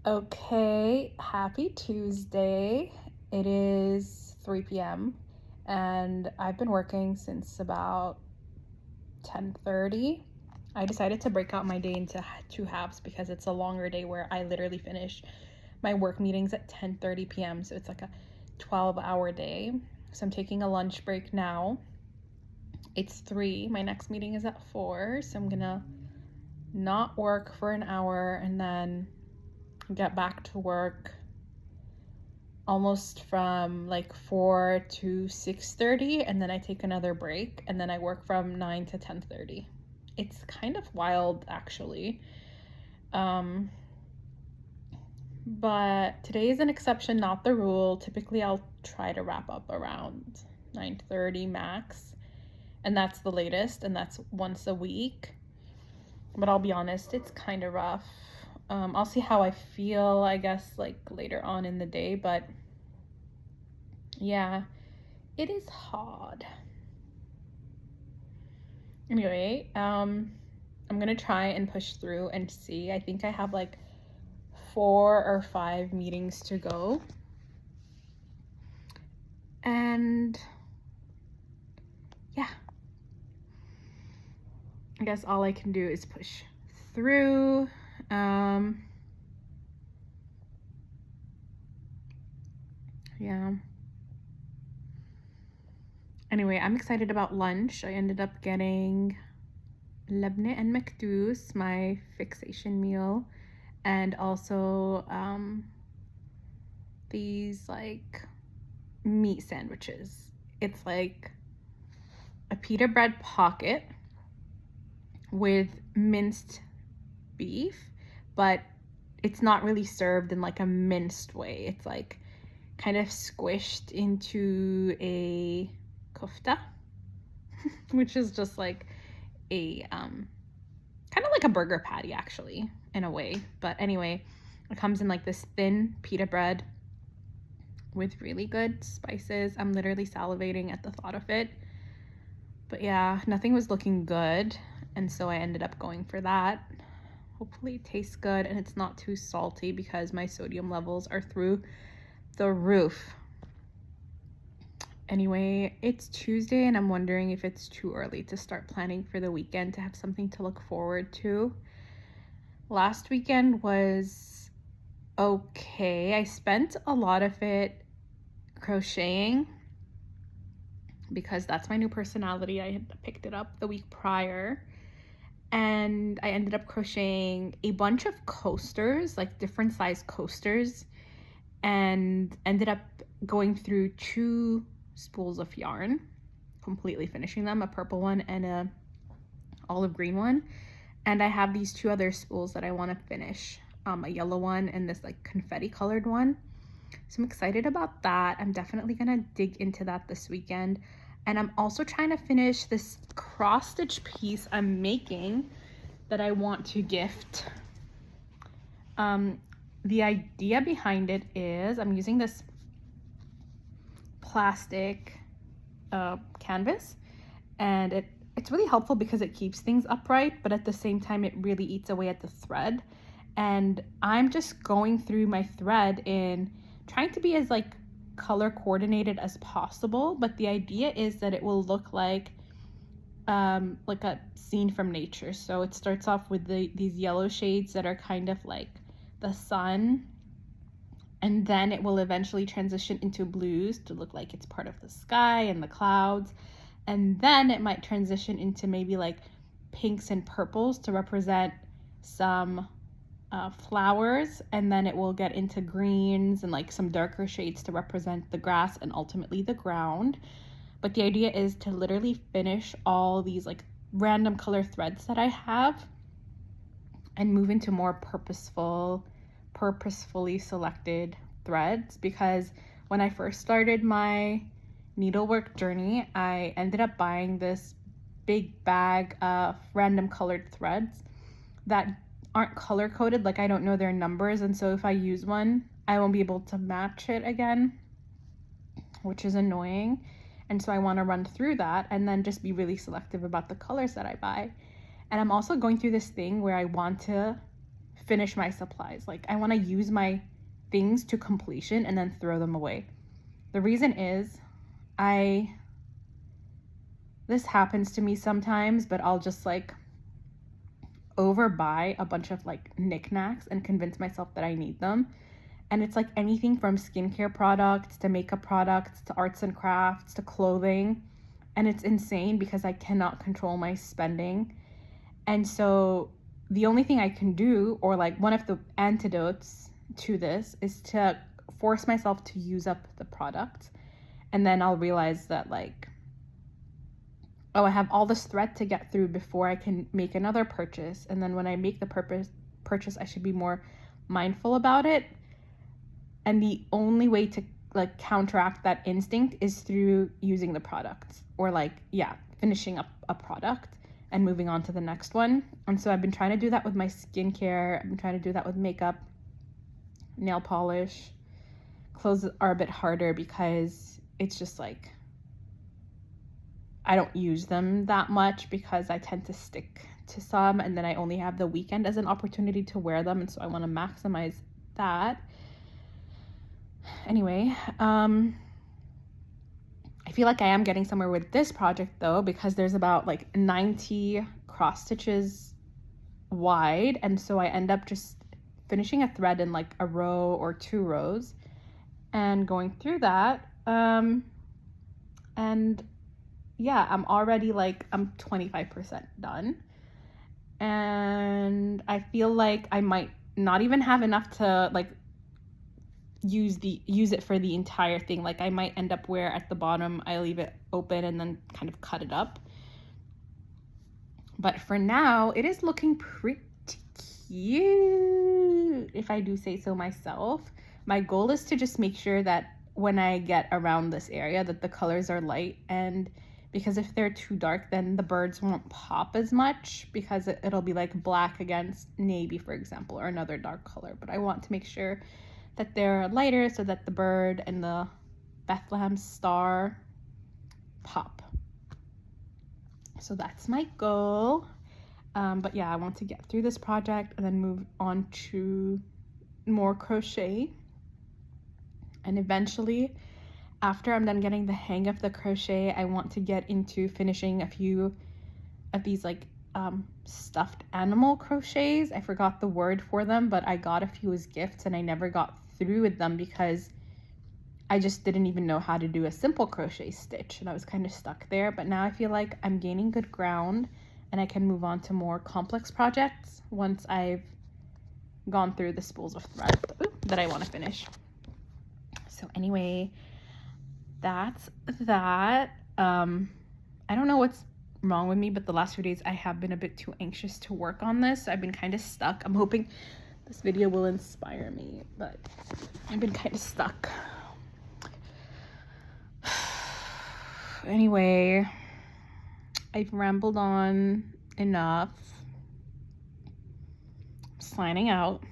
Okay, happy Tuesday. It is 3 p.m. and I've been working since about 10:30. I decided to break out my day into two halves because it's a longer day where I literally finish my work meetings at 10:30 p.m. So it's like a 12-hour day. So I'm taking a lunch break now. It's 3. My next meeting is at 4, so I'm gonna not work for an hour and then get back to work almost from like 4 to 6:30, and then I take another break, and then I work from 9 to 10:30. It's kind of wild actually. Um but today is an exception, not the rule. Typically I'll try to wrap up around 9:30 max, and that's the latest, and that's once a week. But I'll be honest, it's kind of rough. I'll see how I feel, I guess, like later on in the day, but yeah, it is hard. Anyway, I'm gonna try and push through and see. I think I have like 4 or 5 meetings to go. And yeah, I guess all I can do is push through. Yeah. Anyway, I'm excited about lunch. I ended up getting lebne and makdous, my fixation meal, and also these like meat sandwiches. It's like a pita bread pocket with minced beef, but it's not really served in like a minced way. It's like kind of squished into a kofta, which is just like a kind of like a burger patty actually in a way. But anyway, it comes in like this thin pita bread with really good spices. I'm literally salivating at the thought of it. But yeah, nothing was looking good, and so I ended up going for that. Hopefully it tastes good and it's not too salty because my sodium levels are through the roof. Anyway, it's Tuesday and I'm wondering if it's too early to start planning for the weekend to have something to look forward to. Last weekend was okay. I spent a lot of it crocheting because that's my new personality. I had picked it up the week prior, and I ended up crocheting a bunch of coasters, like different size coasters, and ended up going through 2 spools of yarn, completely finishing them, a purple one and a olive green one. And I have these 2 other spools that I want to finish, a yellow one and this like confetti colored one. So I'm excited about that. I'm definitely gonna dig into that this weekend. And I'm also trying to finish this cross stitch piece I'm making that I want to gift. The idea behind it is I'm using this plastic canvas, and it's really helpful because it keeps things upright, but at the same time it really eats away at the thread. And I'm just going through my thread in trying to be as like color coordinated as possible, but the idea is that it will look like a scene from nature. So it starts off with these yellow shades that are kind of like the sun, and then it will eventually transition into blues to look like it's part of the sky and the clouds, and then it might transition into maybe like pinks and purples to represent some flowers, and then it will get into greens and like some darker shades to represent the grass and ultimately the ground. But the idea is to literally finish all these like random color threads that I have and move into more purposefully selected threads, because when I first started my needlework journey, I ended up buying this big bag of random colored threads that aren't color coded. Like, I don't know their numbers, and so if I use one, I won't be able to match it again, which is annoying. And so I want to run through that and then just be really selective about the colors that I buy. And I'm also going through this thing where I want to finish my supplies. Like, I want to use my things to completion and then throw them away. The reason is this happens to me sometimes, but I'll just like overbuy a bunch of like knickknacks and convince myself that I need them. And it's like anything from skincare products to makeup products to arts and crafts to clothing. And it's insane because I cannot control my spending. And so the only thing I can do, or like one of the antidotes to this, is to force myself to use up the product. And then I'll realize that like, oh, I have all this thread to get through before I can make another purchase. And then when I make the purchase, I should be more mindful about it. And the only way to like counteract that instinct is through using the product, or like, yeah, finishing up a product and moving on to the next one. And so I've been trying to do that with my skincare. I've been trying to do that with makeup, nail polish. Clothes are a bit harder because it's just like, I don't use them that much because I tend to stick to some, and then I only have the weekend as an opportunity to wear them, and so I want to maximize that. Anyway, I feel like I am getting somewhere with this project though, because there's about like 90 cross stitches wide, and so I end up just finishing a thread in like a row or 2 rows and going through that. And yeah, I'm already like, I'm 25% done. And I feel like I might not even have enough to like use it for the entire thing. Like, I might end up where at the bottom I leave it open and then kind of cut it up. But for now, it is looking pretty cute, if I do say so myself. My goal is to just make sure that when I get around this area that the colors are light, and because if they're too dark, then the birds won't pop as much, because it'll be like black against navy, for example, or another dark color. But I want to make sure that they're lighter so that the bird and the Bethlehem star pop. So that's my goal. But yeah, I want to get through this project and then move on to more crochet. And eventually, after I'm done getting the hang of the crochet, I want to get into finishing a few of these like stuffed animal crochets. I forgot the word for them, but I got a few as gifts and I never got through with them because I just didn't even know how to do a simple crochet stitch, and I was kind of stuck there. But now I feel like I'm gaining good ground and I can move on to more complex projects once I've gone through the spools of thread that I want to finish. So anyway, that's that. I don't know what's wrong with me, but the last few days I have been a bit too anxious to work on this. I've been kind of stuck. I'm hoping this video will inspire me, but I've been kind of stuck. Anyway, I've rambled on enough. I'm signing out.